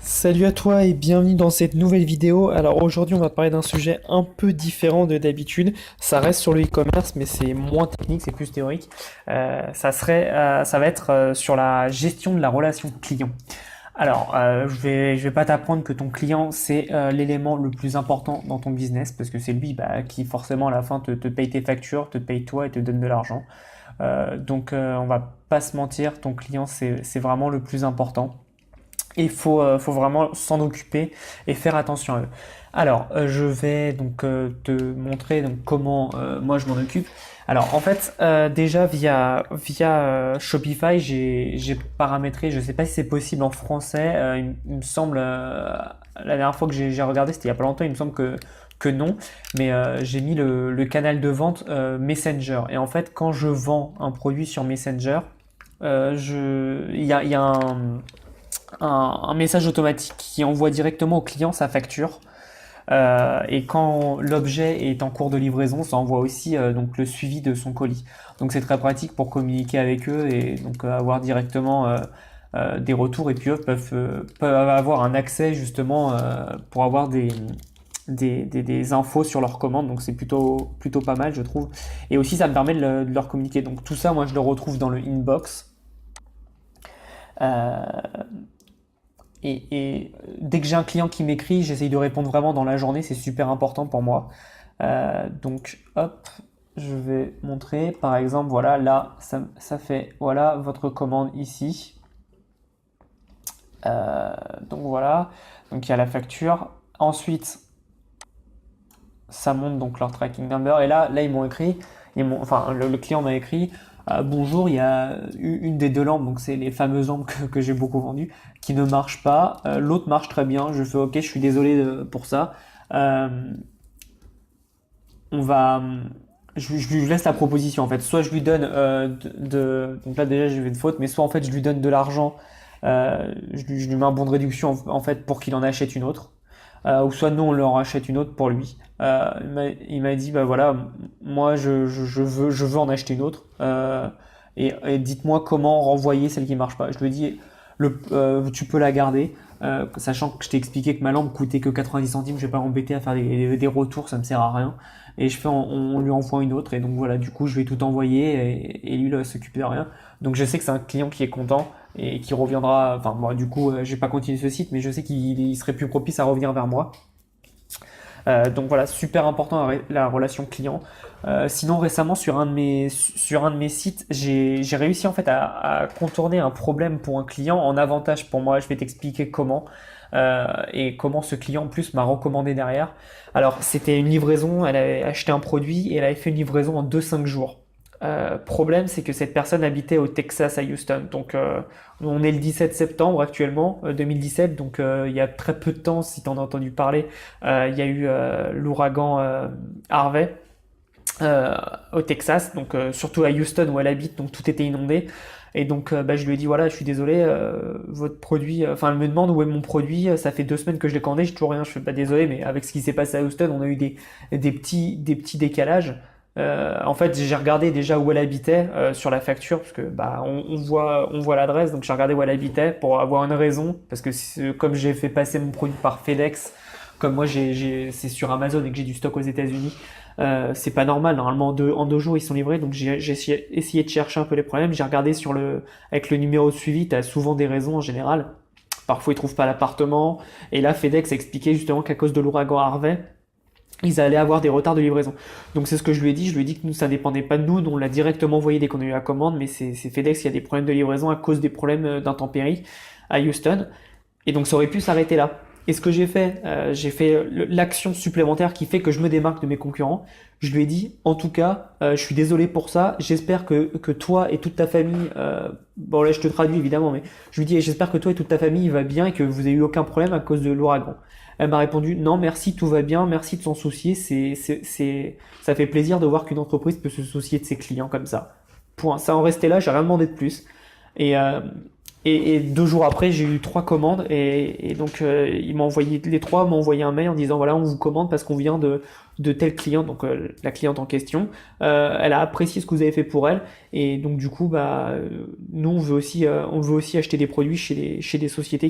Salut à toi et bienvenue dans cette nouvelle vidéo. Alors aujourd'hui on va parler d'un sujet un peu différent de d'habitude. Ça reste sur le e-commerce mais c'est moins technique, c'est plus théorique. Ça va être sur la gestion de la relation client. Alors je vais pas t'apprendre que ton client c'est l'élément le plus important dans ton business parce que c'est lui qui forcément à la fin te paye tes factures, te paye toi et te donne de l'argent. On va pas se mentir, ton client c'est vraiment le plus important. Et faut vraiment s'en occuper et faire attention à eux. Alors, je vais donc te montrer donc comment moi je m'en occupe. Alors, en fait, déjà via Shopify, j'ai paramétré. Je sais pas si c'est possible en français. Il me semble la dernière fois que j'ai regardé, c'était il y a pas longtemps. Il me semble que non, mais j'ai mis le canal de vente Messenger. Et en fait, quand je vends un produit sur Messenger, il y a un message automatique qui envoie directement au client sa facture. Et quand l'objet est en cours de livraison, ça envoie aussi donc le suivi de son colis. Donc c'est très pratique pour communiquer avec eux et donc avoir directement des retours. Et puis eux peuvent avoir un accès justement pour avoir des infos sur leur commande. Donc c'est plutôt pas mal, je trouve. Et aussi ça me permet de leur communiquer. Donc tout ça, moi je le retrouve dans le inbox. Euh, et dès que j'ai un client qui m'écrit, j'essaye de répondre vraiment dans la journée, c'est super important pour moi. Donc hop, je vais montrer, par exemple, voilà, là, ça fait, voilà, votre commande ici. Donc voilà, donc il y a la facture. Ensuite, ça monte donc leur tracking number. Et là ils m'ont écrit, le client m'a écrit, bonjour, il y a une des deux lampes, donc c'est les fameuses lampes que j'ai beaucoup vendues, qui ne marche pas. L'autre marche très bien. Je fais ok, je suis désolé pour ça. Euh, on va, je lui laisse la proposition en fait. Soit je lui donne donc là déjà j'ai fait une faute, mais soit en fait je lui donne de l'argent, je lui mets un bon de réduction en fait pour qu'il en achète une autre. Ou soit nous on leur achète une autre pour lui. Il m'a dit bah voilà, moi je veux en acheter une autre et dites-moi comment renvoyer celle qui marche pas. Je lui ai dit tu peux la garder, sachant que je t'ai expliqué que ma lampe coûtait que 90 centimes, je vais pas m'embêter à faire des retours, ça me sert à rien. Et on lui envoie une autre et donc voilà, du coup je vais tout envoyer et lui il s'occupe de rien. Donc je sais que c'est un client qui est content et qui reviendra. Enfin, moi, du coup, j'ai pas continué ce site, mais je sais qu'il serait plus propice à revenir vers moi. Donc voilà, super important la relation client. Sinon, récemment, sur un de mes sites, j'ai réussi en fait à contourner un problème pour un client en avantage pour moi. Je vais t'expliquer comment. Et comment ce client en plus m'a recommandé derrière. Alors, c'était une livraison, elle avait acheté un produit et elle avait fait une livraison en 2-5 jours. Problème, c'est que cette personne habitait au Texas, à Houston. Donc, on est le 17 septembre actuellement, 2017. Donc, il y a très peu de temps, si tu en as entendu parler, il y a eu l'ouragan Harvey au Texas. Donc, surtout à Houston où elle habite. Donc, tout était inondé. Et donc, je lui ai dit voilà, je suis désolé, votre produit. Enfin, elle me demande où est mon produit. Ça fait 2 semaines que je l'ai commandé, j'ai toujours rien. Je fais pas désolé, mais avec ce qui s'est passé à Houston, on a eu des petits décalages. En fait, j'ai regardé déjà où elle habitait sur la facture, parce que on voit l'adresse, donc j'ai regardé où elle habitait pour avoir une raison, parce que comme j'ai fait passer mon produit par FedEx, comme moi c'est sur Amazon et que j'ai du stock aux États-Unis, c'est pas normal. Normalement en deux jours ils sont livrés, donc j'ai essayé de chercher un peu les problèmes. J'ai regardé avec le numéro de suivi, t'as souvent des raisons en général. Parfois ils trouvent pas l'appartement, et là FedEx expliquait justement qu'à cause de l'ouragan Harvey, ils allaient avoir des retards de livraison. Donc c'est ce que je lui ai dit. Je lui ai dit que nous, ça dépendait pas de nous. On l'a directement envoyé dès qu'on a eu la commande, mais c'est FedEx qui a des problèmes de livraison à cause des problèmes d'intempéries à Houston. Et donc ça aurait pu s'arrêter là. Et ce que j'ai fait l'action supplémentaire qui fait que je me démarque de mes concurrents. Je lui ai dit, en tout cas, je suis désolé pour ça. J'espère que toi et toute ta famille, bon là je te traduis évidemment, mais je lui dis, j'espère que toi et toute ta famille va bien et que vous avez eu aucun problème à cause de l'ouragan. Elle m'a répondu, non merci, tout va bien, merci de s'en soucier. Ça fait plaisir de voir qu'une entreprise peut se soucier de ses clients comme ça. Point. Ça en restait là, j'ai rien demandé de plus. Et, euh, et 2 jours après, j'ai eu 3 commandes et donc les trois m'ont envoyé un mail en disant voilà, on vous commande parce qu'on vient de tel client, donc la cliente en question. Elle a apprécié ce que vous avez fait pour elle et donc du coup, nous on veut aussi acheter des produits chez des sociétés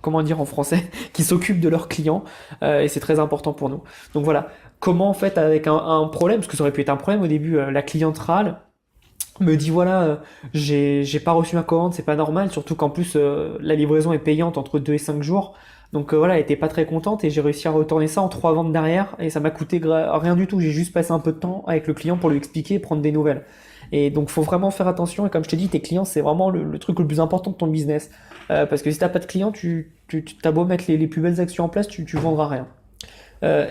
comment dire en français, qui s'occupent de leurs clients, et c'est très important pour nous. Donc voilà, comment en fait avec un problème, parce que ça aurait pu être un problème au début, la cliente râle, me dit voilà, j'ai pas reçu ma commande, c'est pas normal, surtout qu'en plus la livraison est payante entre 2 et 5 jours. Donc voilà, elle était pas très contente et j'ai réussi à retourner ça en 3 ventes derrière et ça m'a coûté rien du tout, j'ai juste passé un peu de temps avec le client pour lui expliquer et prendre des nouvelles. Et donc faut vraiment faire attention et comme je te dis, tes clients c'est vraiment le truc le plus important de ton business. Parce que si t'as pas de clients, t'as beau mettre les plus belles actions en place, tu vendras rien.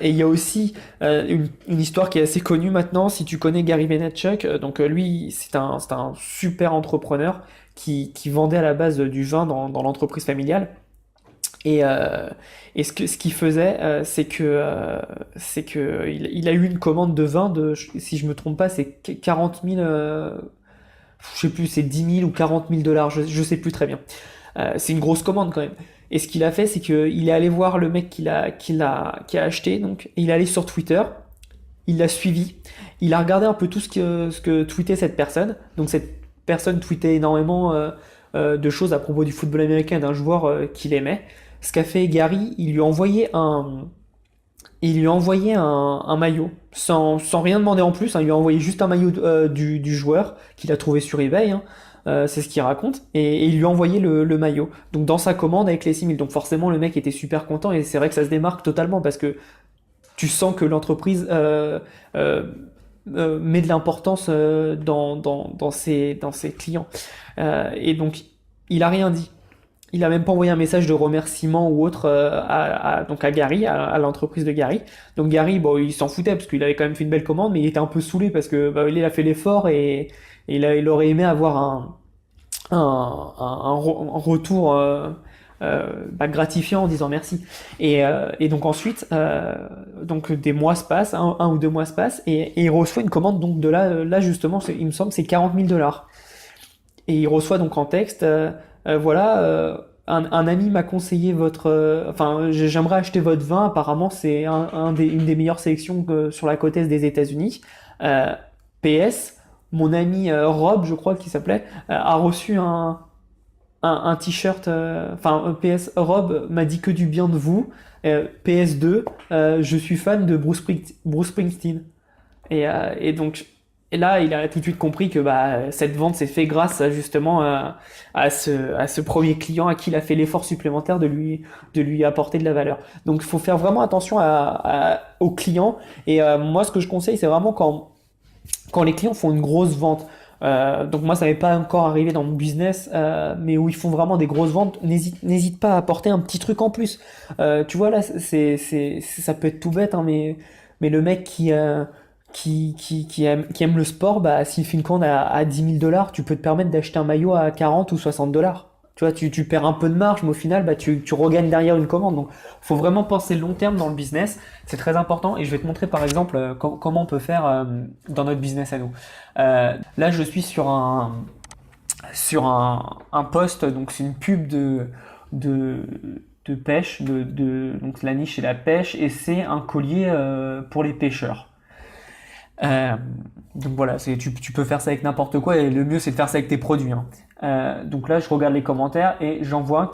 Et il y a aussi une histoire qui est assez connue maintenant, si tu connais Gary Vaynerchuk. Donc lui, c'est un super entrepreneur qui vendait à la base du vin dans l'entreprise familiale. Et, euh, et ce qu'il faisait, c'est que il a eu une commande de vin de, si je me trompe pas, c'est 40 000, je sais plus, c'est 10 000 ou 40 000 dollars, je sais plus très bien. C'est une grosse commande quand même. Et ce qu'il a fait, c'est qu'il est allé voir le mec qui a acheté, donc il est allé sur Twitter, il l'a suivi, il a regardé un peu tout ce que tweetait cette personne. Donc cette personne tweetait énormément de choses à propos du football américain d'un joueur qu'il aimait. Ce qu'a fait Gary, il lui a envoyé un maillot, sans rien demander en plus, hein, il lui a envoyé juste un maillot du joueur qu'il a trouvé sur eBay, hein, c'est ce qu'il raconte, et il lui a envoyé le maillot. Donc dans sa commande avec les 6 000. Donc forcément le mec était super content, et c'est vrai que ça se démarque totalement, parce que tu sens que l'entreprise euh, met de l'importance dans ses clients. Et donc il a rien dit. Il a même pas envoyé un message de remerciement ou autre donc à Gary, à l'entreprise de Gary. Donc Gary, bon, il s'en foutait parce qu'il avait quand même fait une belle commande, mais il était un peu saoulé parce que bah, il a fait l'effort et il aurait aimé avoir un retour bah, gratifiant en disant merci. Et donc ensuite, donc des mois se passent, un ou 2 mois se passent, et il reçoit une commande donc de là justement, il me semble, c'est 40 000 dollars. Et il reçoit donc en texte, voilà, un ami m'a conseillé votre, enfin, j'aimerais acheter votre vin. Apparemment, c'est une des meilleures sélections sur la côte est des États-Unis. Euh, PS, mon ami Rob, je crois qu'il s'appelait, a reçu un t-shirt. Enfin, PS, Rob m'a dit que du bien de vous. PS2, je suis fan de Bruce Springsteen. Et donc, et là, il a tout de suite compris que bah, cette vente s'est faite grâce justement à ce premier client à qui il a fait l'effort supplémentaire de lui apporter de la valeur. Donc, il faut faire vraiment attention aux clients. Et moi, ce que je conseille, c'est vraiment quand les clients font une grosse vente. Donc moi, ça m'est pas encore arrivé dans mon business, mais où ils font vraiment des grosses ventes, n'hésite pas à apporter un petit truc en plus. Tu vois là, ça peut être tout bête, hein, mais le mec qui aime le sport, bah, s'il fait une commande à 10 000 dollars, tu peux te permettre d'acheter un maillot à 40 ou 60 dollars. Tu vois, tu perds un peu de marge, mais au final, bah, tu regagnes derrière une commande. Donc, faut vraiment penser long terme dans le business. C'est très important. Et je vais te montrer, par exemple, comment on peut faire dans notre business à nous. Là, je suis sur un post, donc c'est une pub de, de pêche, donc la niche c'est la pêche, et c'est un collier pour les pêcheurs. Euh, donc voilà, tu peux faire ça avec n'importe quoi et le mieux c'est de faire ça avec tes produits, hein. Donc là je regarde les commentaires et j'en vois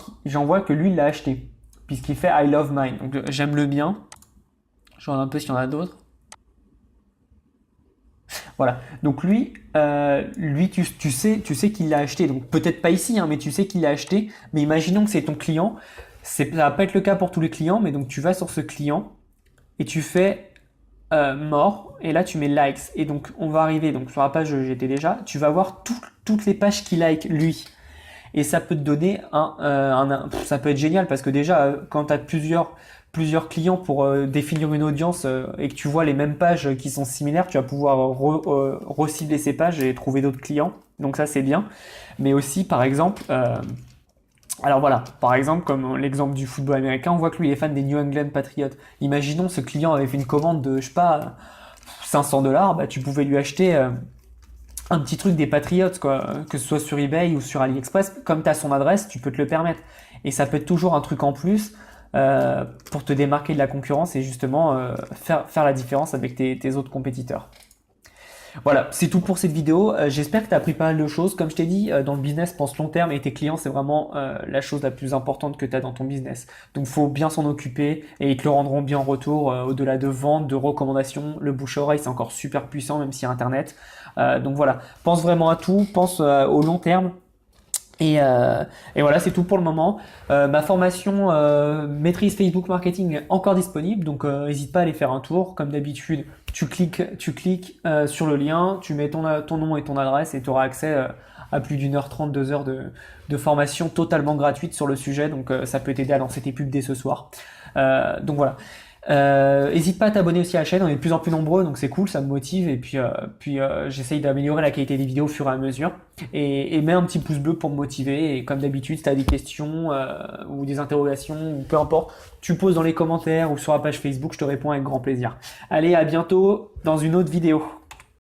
que lui il l'a acheté puisqu'il fait I love mine. Donc j'aime le bien. Je regarde un peu s'il y en a d'autres. Voilà. Donc lui tu sais qu'il l'a acheté. Donc peut-être pas ici, hein, mais tu sais qu'il l'a acheté. Mais imaginons que c'est ton client. Ça va pas être le cas pour tous les clients, mais donc tu vas sur ce client et tu fais mort, et là tu mets likes, et donc on va arriver donc sur la page où j'étais déjà, tu vas voir toutes les pages qu'il like lui, et ça peut te donner ça peut être génial parce que déjà quand tu as plusieurs clients pour définir une audience et que tu vois les mêmes pages qui sont similaires, tu vas pouvoir recibler ces pages et trouver d'autres clients, donc ça c'est bien. Mais aussi par exemple alors voilà, par exemple, comme l'exemple du football américain, on voit que lui il est fan des New England Patriots. Imaginons ce client avait fait une commande de, je sais pas, 500 dollars, bah tu pouvais lui acheter un petit truc des Patriots, quoi, que ce soit sur eBay ou sur AliExpress. Comme tu as son adresse, tu peux te le permettre. Et ça peut être toujours un truc en plus pour te démarquer de la concurrence et justement faire la différence avec tes autres compétiteurs. Voilà, c'est tout pour cette vidéo. J'espère que tu as appris pas mal de choses. Comme je t'ai dit, dans le business, pense long terme et tes clients, c'est vraiment la chose la plus importante que tu as dans ton business. Donc, faut bien s'en occuper et ils te le rendront bien en retour. Au-delà de ventes, de recommandations, le bouche à oreille, c'est encore super puissant, même si Internet. Donc voilà, pense vraiment à tout, pense au long terme. Et voilà, c'est tout pour le moment. Ma formation maîtrise Facebook Marketing est encore disponible, donc n'hésite pas à aller faire un tour. Comme d'habitude, tu cliques sur le lien, tu mets ton nom et ton adresse et tu auras accès à plus d'une heure trente, 2 heures de formation totalement gratuite sur le sujet. Donc ça peut t'aider à lancer tes pubs dès ce soir. Donc voilà. Hésite pas à t'abonner aussi à la chaîne, on est de plus en plus nombreux, donc c'est cool, ça me motive. Et puis j'essaye d'améliorer la qualité des vidéos au fur et à mesure. Et mets un petit pouce bleu pour me motiver. Et comme d'habitude, si tu as des questions ou des interrogations, ou peu importe, tu poses dans les commentaires ou sur la page Facebook, je te réponds avec grand plaisir. Allez, à bientôt dans une autre vidéo.